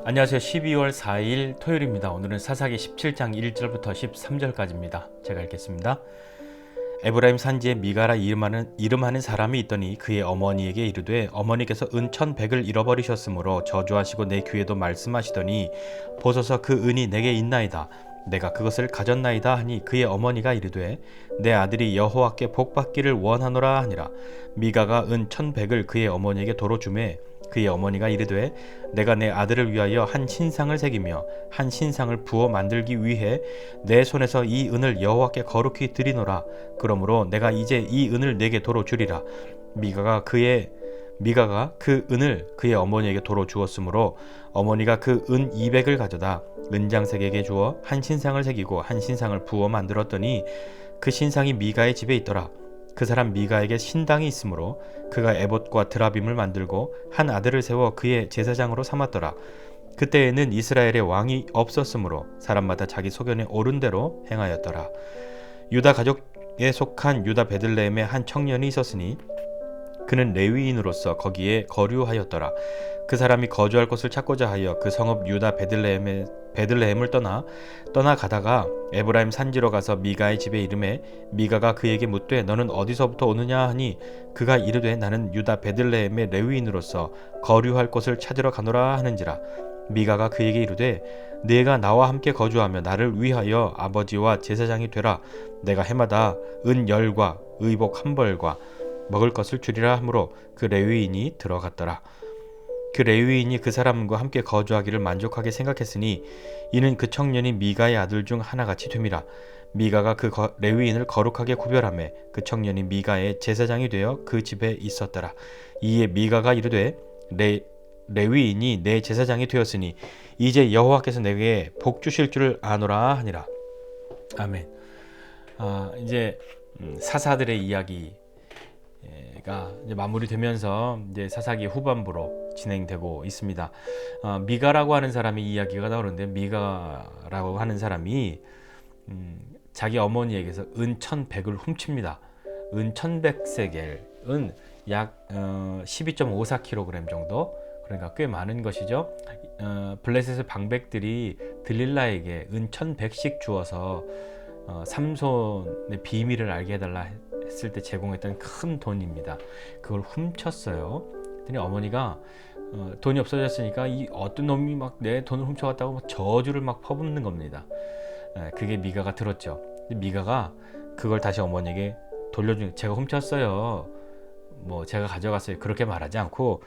안녕하세요. 12월 4일 토요일입니다. 오늘은 사사기 17장 1절부터 13절까지입니다. 제가 읽겠습니다. 에브라임 산지에 미가라 이름하는 사람이 있더니 그의 어머니에게 이르되 어머니께서 은 1,100을 잃어버리셨으므로 저주하시고 내 귀에도 말씀하시더니 보소서 그 은이 내게 있나이다. 내가 그것을 가졌나이다 하니 그의 어머니가 이르되 내 아들이 여호와께 복받기를 원하노라 하니라. 미가가 은 1,100을 그의 어머니에게 도로 주매 그의 어머니가 이르되 내가 내 아들을 위하여 한 신상을 새기며 한 신상을 부어 만들기 위해 내 손에서 이 은을 여호와께 거룩히 드리노라. 그러므로 내가 이제 이 은을 내게 도로 주리라. 미가가 그 은을 그의 어머니에게 도로 주었으므로 어머니가 그 은 200을 가져다 은장색에게 주어 한 신상을 새기고 한 신상을 부어 만들었더니 그 신상이 미가의 집에 있더라. 그 사람 미가에게 신당이 있으므로 그가 에봇과 드라빔을 만들고 한 아들을 세워 그의 제사장으로 삼았더라. 그때에는 이스라엘의 왕이 없었으므로 사람마다 자기 소견에 옳은 대로 행하였더라. 유다 가족에 속한 유다 베들레헴에 한 청년이 있었으니 그는 레위인으로서 거기에 거류하였더라. 그 사람이 거주할 곳을 찾고자 하여 그 성읍 유다 베들레헴을 떠나 가다가 에브라임 산지로 가서 미가의 집에 이르매 미가가 그에게 묻되 너는 어디서부터 오느냐 하니 그가 이르되 나는 유다 베들레헴의 레위인으로서 거류할 곳을 찾으러 가노라 하는지라. 미가가 그에게 이르되 네가 나와 함께 거주하며 나를 위하여 아버지와 제사장이 되라. 내가 해마다 은 10과 의복 1벌과 먹을 것을 주리라 하므로 그 레위인이 들어갔더라. 그 레위인이 그 사람과 함께 거주하기를 만족하게 생각했으니 이는 그 청년이 미가의 아들 중 하나같이 됨이라. 미가가 그 레위인을 거룩하게 구별하매 그 청년이 미가의 제사장이 되어 그 집에 있었더라. 이에 미가가 이르되 레위인이 내 제사장이 되었으니 이제 여호와께서 내게 복 주실 줄 아노라 하니라. 아멘. 이제 사사들의 이야기가 이제 마무리되면서 이제 사사기 후반부로 진행되고 있습니다. 미가라고 하는 사람이 이야기가 나오는데 미가라고 하는 사람이 자기 어머니에게서 은 1,100을 훔칩니다. 은 1,100세겔은 약 12.54kg 정도, 그러니까 꽤 많은 것이죠. 블레셋의 방백들이 들릴라에게 은 1,100씩 주어서 삼손의 비밀을 알게 해달라 했을 때 제공했던 큰 돈입니다. 그걸 훔쳤어요. 그랬더니 어머니가 돈이 없어졌으니까 이 어떤 놈이 막 내 돈을 훔쳐갔다고 막 저주를 막 퍼붓는 겁니다. 그게 미가가 들었죠. 미가가 그걸 다시 어머니에게 돌려준, 제가 훔쳤어요, 뭐 제가 가져갔어요, 그렇게 말하지 않고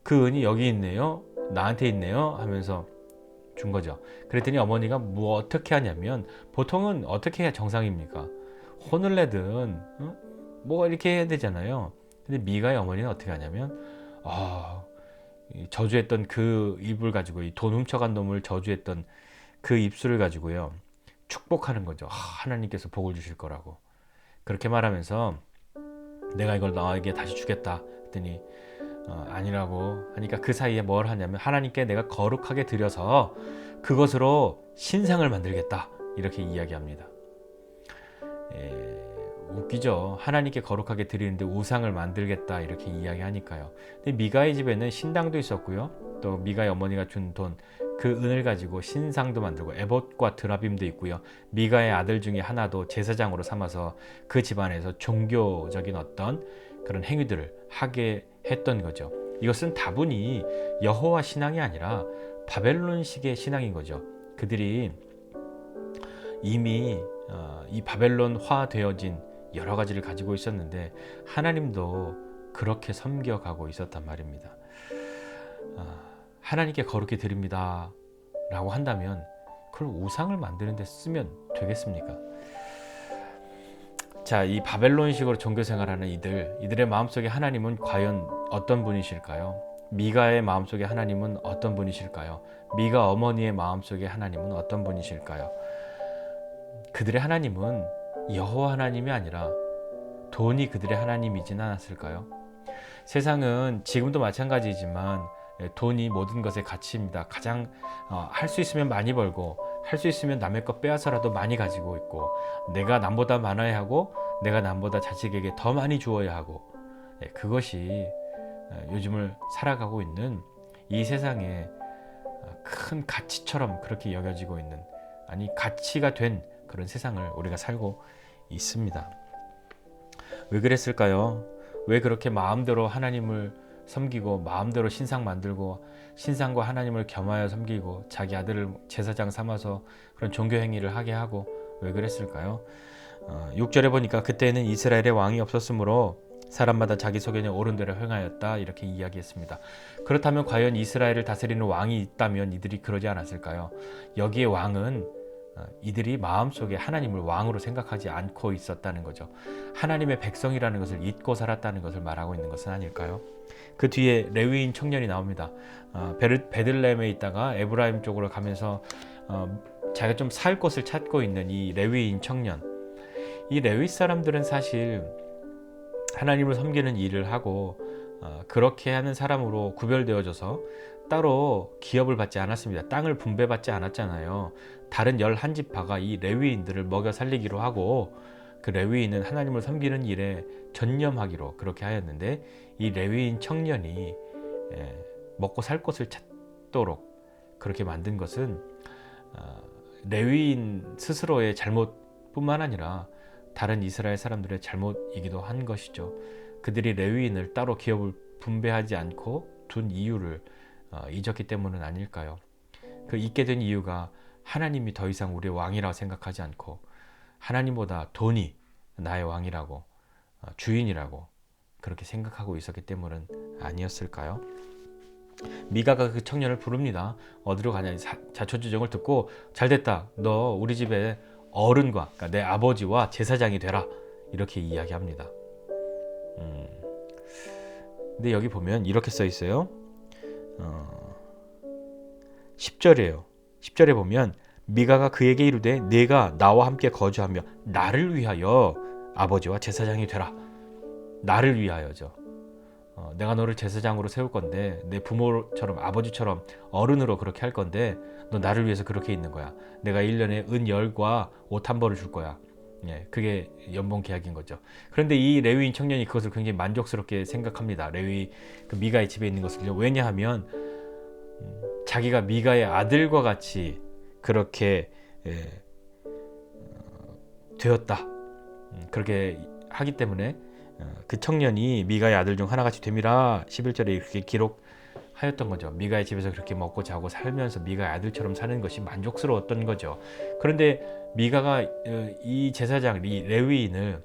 그 은이 여기 있네요, 나한테 있네요 하면서 준 거죠. 그랬더니 어머니가 뭐 어떻게 하냐면, 보통은 어떻게 해야 정상입니까? 혼을 내든 뭐가 이렇게 해야 되잖아요. 근데 미가의 어머니는 어떻게 하냐면 저주했던 그 입을 가지고, 이 돈 훔쳐간 놈을 저주했던 그 입술을 가지고요 축복하는 거죠. 하나님께서 복을 주실 거라고 그렇게 말하면서 내가 이걸 너에게 다시 주겠다 했더니 아니라고 하니까 그 사이에 뭘 하냐면 하나님께 내가 거룩하게 드려서 그것으로 신상을 만들겠다 이렇게 이야기합니다. 웃기죠. 하나님께 거룩하게 드리는데 우상을 만들겠다 이렇게 이야기하니까요. 근데 미가의 집에는 신당도 있었고요, 또 미가의 어머니가 준 돈, 그 은을 가지고 신상도 만들고 에봇과 드라빔도 있고요, 미가의 아들 중에 하나도 제사장으로 삼아서 그 집안에서 종교적인 어떤 그런 행위들을 하게 했던 거죠. 이것은 다분히 여호와 신앙이 아니라 바벨론식의 신앙인 거죠. 그들이 이미 이 바벨론화 되어진 여러 가지를 가지고 있었는데 하나님도 그렇게 섬겨가고 있었단 말입니다. 하나님께 거룩히 드립니다 라고 한다면 그걸 우상을 만드는 데 쓰면 되겠습니까? 자, 이 바벨론식으로 종교생활하는 이들의 마음속에 하나님은 과연 어떤 분이실까요? 미가의 마음속에 하나님은 어떤 분이실까요? 미가 어머니의 마음속에 하나님은 어떤 분이실까요? 그들의 하나님은 여호와 하나님이 아니라 돈이 그들의 하나님이진 않았을까요? 세상은 지금도 마찬가지지만 돈이 모든 것의 가치입니다. 가장 할 수 있으면 많이 벌고, 할 수 있으면 남의 것 빼앗아라도 많이 가지고 있고, 내가 남보다 많아야 하고, 내가 남보다 자식에게 더 많이 주어야 하고, 그것이 요즘을 살아가고 있는 이 세상의 큰 가치처럼 그렇게 여겨지고 있는, 아니 가치가 된 그런 세상을 우리가 살고 있습니다. 왜 그랬을까요? 왜 그렇게 마음대로 하나님을 섬기고 마음대로 신상 만들고 신상과 하나님을 겸하여 섬기고 자기 아들을 제사장 삼아서 그런 종교 행위를 하게 하고 왜 그랬을까요? 6절에 보니까 그때는 이스라엘에 왕이 없었으므로 사람마다 자기 소견에 옳은 대로 행하였다, 이렇게 이야기했습니다. 그렇다면 과연 이스라엘을 다스리는 왕이 있다면 이들이 그러지 않았을까요? 여기에 왕은 이들이 마음속에 하나님을 왕으로 생각하지 않고 있었다는 거죠. 하나님의 백성이라는 것을 잊고 살았다는 것을 말하고 있는 것은 아닐까요? 그 뒤에 레위인 청년이 나옵니다. 베들레헴에 있다가 에브라임 쪽으로 가면서 자기가 좀 살 곳을 찾고 있는 이 레위인 청년. 이 레위 사람들은 사실 하나님을 섬기는 일을 하고 그렇게 하는 사람으로 구별되어져서 따로 기업을 받지 않았습니다. 땅을 분배받지 않았잖아요. 다른 11지파가 이 레위인들을 먹여 살리기로 하고 그 레위인은 하나님을 섬기는 일에 전념하기로 그렇게 하였는데, 이 레위인 청년이 먹고 살 곳을 찾도록 그렇게 만든 것은 레위인 스스로의 잘못뿐만 아니라 다른 이스라엘 사람들의 잘못이기도 한 것이죠. 그들이 레위인을 따로 기업을 분배하지 않고 둔 이유를 잊었기 때문은 아닐까요? 그 잊게 된 이유가 하나님이 더 이상 우리의 왕이라고 생각하지 않고 하나님보다 돈이 나의 왕이라고 주인이라고 그렇게 생각하고 있었기 때문은 아니었을까요? 미가가 그 청년을 부릅니다. 어디로 가냐? 자초지종을 듣고 잘됐다. 너 우리 집에 어른과, 그러니까 내 아버지와 제사장이 되라, 이렇게 이야기합니다. 근데 여기 보면 이렇게 써 있어요. 10절이에요. 10절에 보면 미가가 그에게 이르되 네가 나와 함께 거주하며 나를 위하여 아버지와 제사장이 되라. 나를 위하여죠. 내가 너를 제사장으로 세울 건데, 내 부모처럼 아버지처럼 어른으로 그렇게 할 건데 너 나를 위해서 그렇게 있는 거야. 내가 1년에 은 10과 옷 한 벌을 줄 거야. 그게 연봉 계약인 거죠. 그런데 이 레위인 청년이 그것을 굉장히 만족스럽게 생각합니다. 그 미가의 집에 있는 것을요. 왜냐하면 자기가 미가의 아들과 같이 그렇게 되었다. 그렇게 하기 때문에 그 청년이 미가의 아들 중 하나같이 됨이라 11절에 이렇게 기록하였던 거죠. 미가의 집에서 그렇게 먹고 자고 살면서 미가의 아들처럼 사는 것이 만족스러웠던 거죠. 그런데 미가가 이 제사장, 이 레위인을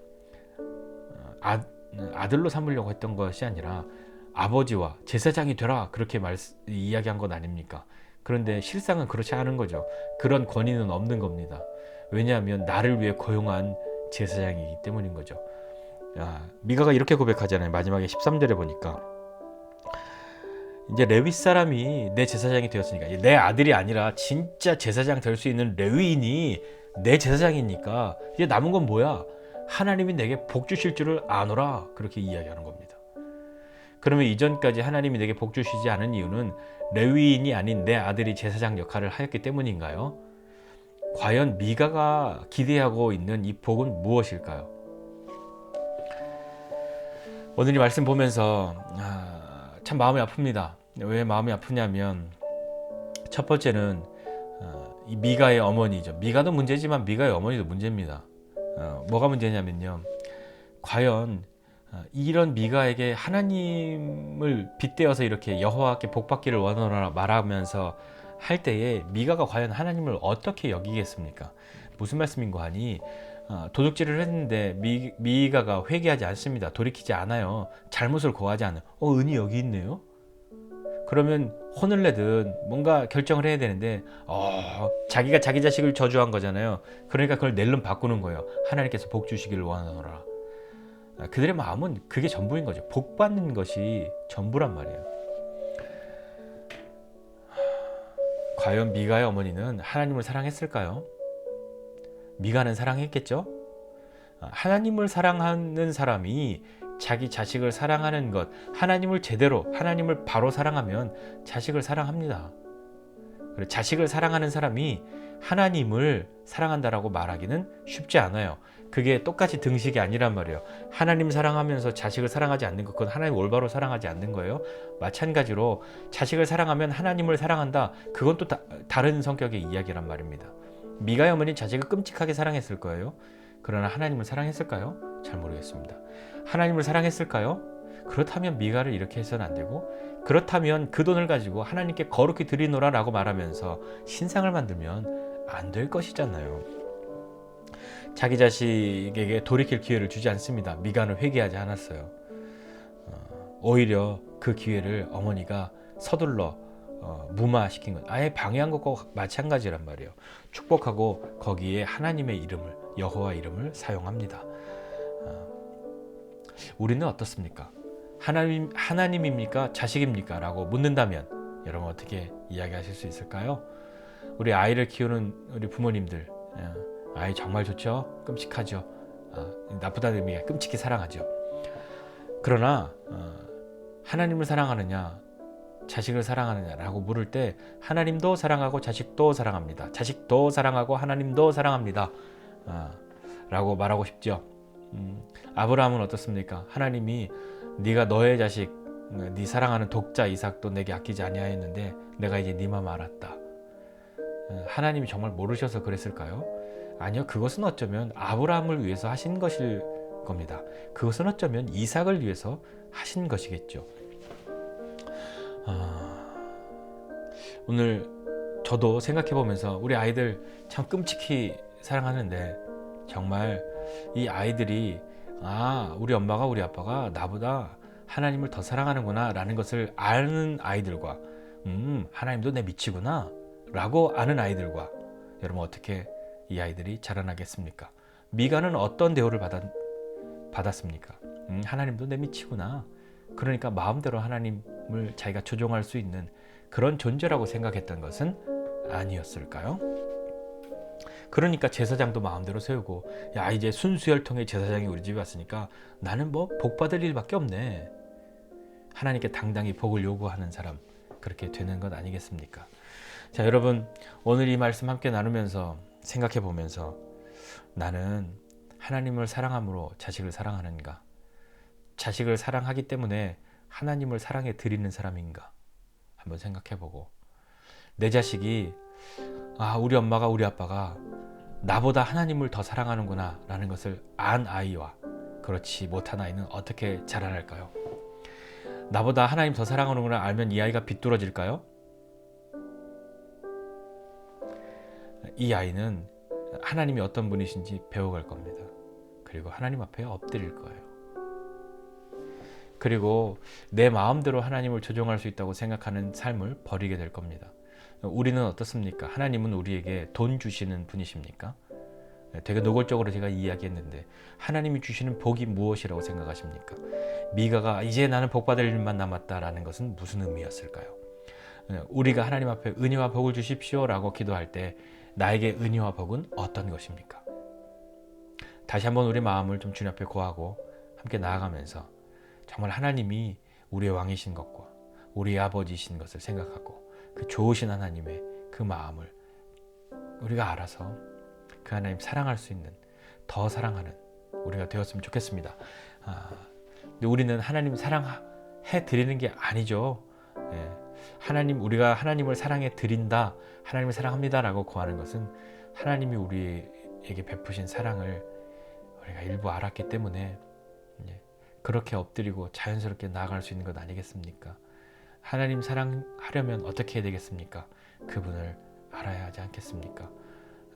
아들로 삼으려고 했던 것이 아니라 아버지와 제사장이 되라, 그렇게 이야기한 것 아닙니까? 그런데 실상은 그렇지 않은 거죠. 그런 권위는 없는 겁니다. 왜냐하면 나를 위해 고용한 제사장이기 때문인 거죠. 미가가 이렇게 고백하잖아요. 마지막에 13절에 보니까 이제 레위 사람이 내 제사장이 되었으니까, 내 아들이 아니라 진짜 제사장 될 수 있는 레위인이 내 제사장이니까 이제 남은 건 뭐야? 하나님이 내게 복 주실 줄을 아노라, 그렇게 이야기하는 겁니다. 그러면 이전까지 하나님이 내게 복 주시지 않은 이유는 레위인이 아닌 내 아들이 제사장 역할을 하였기 때문인가요? 과연 미가가 기대하고 있는 이 복은 무엇일까요? 오늘 이 말씀 보면서 참 마음이 아픕니다. 왜 마음이 아프냐면, 첫 번째는 이 미가의 어머니죠. 미가도 문제지만 미가의 어머니도 문제입니다. 뭐가 문제냐면요, 과연 이런 미가에게 하나님을 빗대어서 이렇게 여호와께 복받기를 원하노라 말하면서 할 때에 미가가 과연 하나님을 어떻게 여기겠습니까? 무슨 말씀인고 하니, 도둑질을 했는데 미가가 회개하지 않습니다. 돌이키지 않아요. 잘못을 고하지 않아요. 은이 여기 있네요. 그러면 혼을 내든 뭔가 결정을 해야 되는데 자기가 자기 자식을 저주한 거잖아요. 그러니까 그걸 낼름 바꾸는 거예요. 하나님께서 복 주시기를 원하노라. 그들의 마음은 그게 전부인 거죠. 복 받는 것이 전부란 말이에요. 과연 미가의 어머니는 하나님을 사랑했을까요? 미가는 사랑했겠죠? 하나님을 사랑하는 사람이 자기 자식을 사랑하는 것, 하나님을 제대로, 하나님을 바로 사랑하면 자식을 사랑합니다. 자식을 사랑하는 사람이 하나님을 사랑한다라고 말하기는 쉽지 않아요. 그게 똑같이 등식이 아니란 말이에요. 하나님 사랑하면서 자식을 사랑하지 않는 것, 그건 하나님 올바로 사랑하지 않는 거예요. 마찬가지로 자식을 사랑하면 하나님을 사랑한다, 그건 또 다른 성격의 이야기란 말입니다. 미가의 어머니 자식을 끔찍하게 사랑했을 거예요. 그러나 하나님을 사랑했을까요? 잘 모르겠습니다. 하나님을 사랑했을까요? 그렇다면 미가를 이렇게 해서는 안 되고, 그렇다면 그 돈을 가지고 하나님께 거룩히 드리노라 라고 말하면서 신상을 만들면 안 될 것이잖아요. 자기 자식에게 돌이킬 기회를 주지 않습니다. 미가는 회개하지 않았어요. 오히려 그 기회를 어머니가 서둘러 무마시킨 것, 아예 방해한 것과 마찬가지란 말이에요. 축복하고 거기에 하나님의 이름을, 여호와 이름을 사용합니다. 우리는 어떻습니까? 하나님입니까? 자식입니까? 라고 묻는다면 여러분 어떻게 이야기하실 수 있을까요? 우리 아이를 키우는 우리 부모님들, 아이 정말 좋죠? 끔찍하죠? 나쁘다는 의미가 끔찍히 사랑하죠. 그러나 하나님을 사랑하느냐, 자식을 사랑하느냐라고 물을 때 하나님도 사랑하고 자식도 사랑합니다. 자식도 사랑하고 하나님도 사랑합니다. 라고 말하고 싶죠. 아브라함은 어떻습니까? 하나님이 네가 너의 자식, 네 사랑하는 독자 이삭도 내게 아끼지 아니하였는데 내가 이제 네 마음 알았다. 하나님이 정말 모르셔서 그랬을까요? 아니요, 그것은 어쩌면 아브라함을 위해서 하신 것일 겁니다. 그것은 어쩌면 이삭을 위해서 하신 것이겠죠. 오늘 저도 생각해 보면서 우리 아이들 참 끔찍히 사랑하는데, 정말 이 아이들이 우리 엄마가 우리 아빠가 나보다 하나님을 더 사랑하는구나 라는 것을 아는 아이들과 하나님도 내 미치구나 라고 아는 아이들과, 여러분 어떻게 이 아이들이 자라나겠습니까? 미가는 어떤 대우를 받았습니까? 하나님도 내 미치구나. 그러니까 마음대로 하나님을 자기가 조종할 수 있는 그런 존재라고 생각했던 것은 아니었을까요? 그러니까 제사장도 마음대로 세우고, 야 이제 순수혈통의 제사장이 우리 집에 왔으니까 나는 뭐 복 받을 일밖에 없네. 하나님께 당당히 복을 요구하는 사람, 그렇게 되는 것 아니겠습니까? 자, 여러분 오늘 이 말씀 함께 나누면서 생각해 보면서, 나는 하나님을 사랑함으로 자식을 사랑하는가? 자식을 사랑하기 때문에 하나님을 사랑해 드리는 사람인가? 한번 생각해 보고, 내 자식이 우리 엄마가 우리 아빠가 나보다 하나님을 더 사랑하는구나 라는 것을 안 아이와 그렇지 못한 아이는 어떻게 자라날까요? 나보다 하나님 더 사랑하는구나 알면 이 아이가 비뚤어질까요? 이 아이는 하나님이 어떤 분이신지 배워갈 겁니다. 그리고 하나님 앞에 엎드릴 거예요. 그리고 내 마음대로 하나님을 조종할 수 있다고 생각하는 삶을 버리게 될 겁니다. 우리는 어떻습니까? 하나님은 우리에게 돈 주시는 분이십니까? 되게 노골적으로 제가 이야기했는데, 하나님이 주시는 복이 무엇이라고 생각하십니까? 미가가 이제 나는 복 받을 일만 남았다라는 것은 무슨 의미였을까요? 우리가 하나님 앞에 은혜와 복을 주십시오 라고 기도할 때 나에게 은혜와 복은 어떤 것입니까? 다시 한번 우리 마음을 좀 주님 앞에 고하고 함께 나아가면서 정말 하나님이 우리의 왕이신 것과 우리의 아버지이신 것을 생각하고, 그 좋으신 하나님의 그 마음을 우리가 알아서 그 하나님 사랑할 수 있는, 더 사랑하는 우리가 되었으면 좋겠습니다. 근데 우리는 하나님 사랑해 드리는 게 아니죠. 우리가 하나님을 사랑해 드린다, 하나님을 사랑합니다 라고 구하는 것은 하나님이 우리에게 베푸신 사랑을 우리가 일부 알았기 때문에 그렇게 엎드리고 자연스럽게 나아갈 수 있는 것 아니겠습니까? 하나님 사랑하려면 어떻게 해야 되겠습니까? 그분을 알아야 하지 않겠습니까?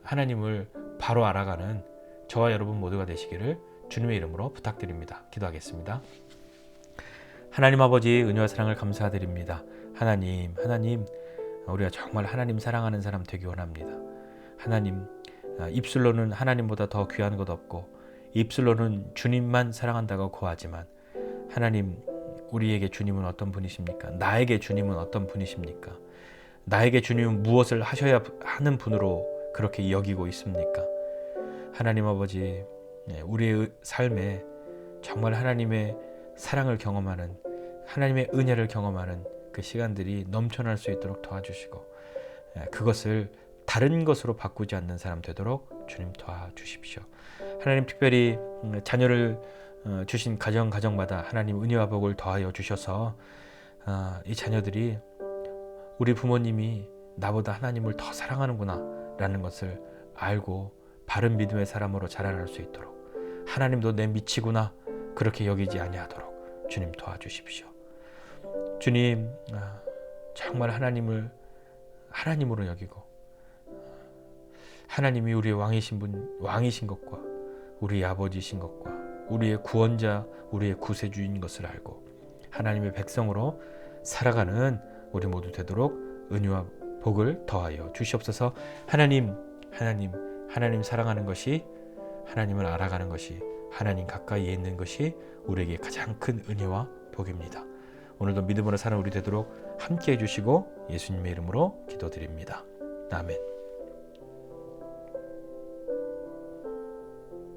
하나님을 바로 알아가는 저와 여러분 모두가 되시기를 주님의 이름으로 부탁드립니다. 기도하겠습니다. 하나님 아버지, 은혜와 사랑을 감사드립니다. 하나님, 우리가 정말 하나님 사랑하는 사람 되기 원합니다. 하나님, 입술로는 하나님보다 더 귀한 것 없고 입술로는 주님만 사랑한다고 고하지만, 하나님, 우리에게 주님은 어떤 분이십니까? 나에게 주님은 어떤 분이십니까? 나에게 주님은 무엇을 하셔야 하는 분으로 그렇게 여기고 있습니까? 하나님 아버지, 우리의 삶에 정말 하나님의 사랑을 경험하는, 하나님의 은혜를 경험하는 그 시간들이 넘쳐날 수 있도록 도와주시고, 그것을 다른 것으로 바꾸지 않는 사람 되도록 주님 도와주십시오. 하나님, 특별히 자녀를 주신 가정마다 하나님 은혜와 복을 더하여 주셔서 이 자녀들이 우리 부모님이 나보다 하나님을 더 사랑하는구나 라는 것을 알고 바른 믿음의 사람으로 자라날 수 있도록, 하나님도 내 미치구나 그렇게 여기지 아니하도록 주님 도와주십시오. 주님, 정말 하나님을 하나님으로 여기고 하나님이 우리의 왕이신 것과 우리의 아버지이신 것과 우리의 구원자, 우리의 구세주인 것을 알고 하나님의 백성으로 살아가는 우리 모두 되도록 은혜와 복을 더하여 주시옵소서. 하나님 사랑하는 것이, 하나님을 알아가는 것이, 하나님 가까이에 있는 것이 우리에게 가장 큰 은혜와 복입니다. 오늘도 믿음으로 사는 우리 되도록 함께해 주시고 예수님의 이름으로 기도드립니다. 아멘.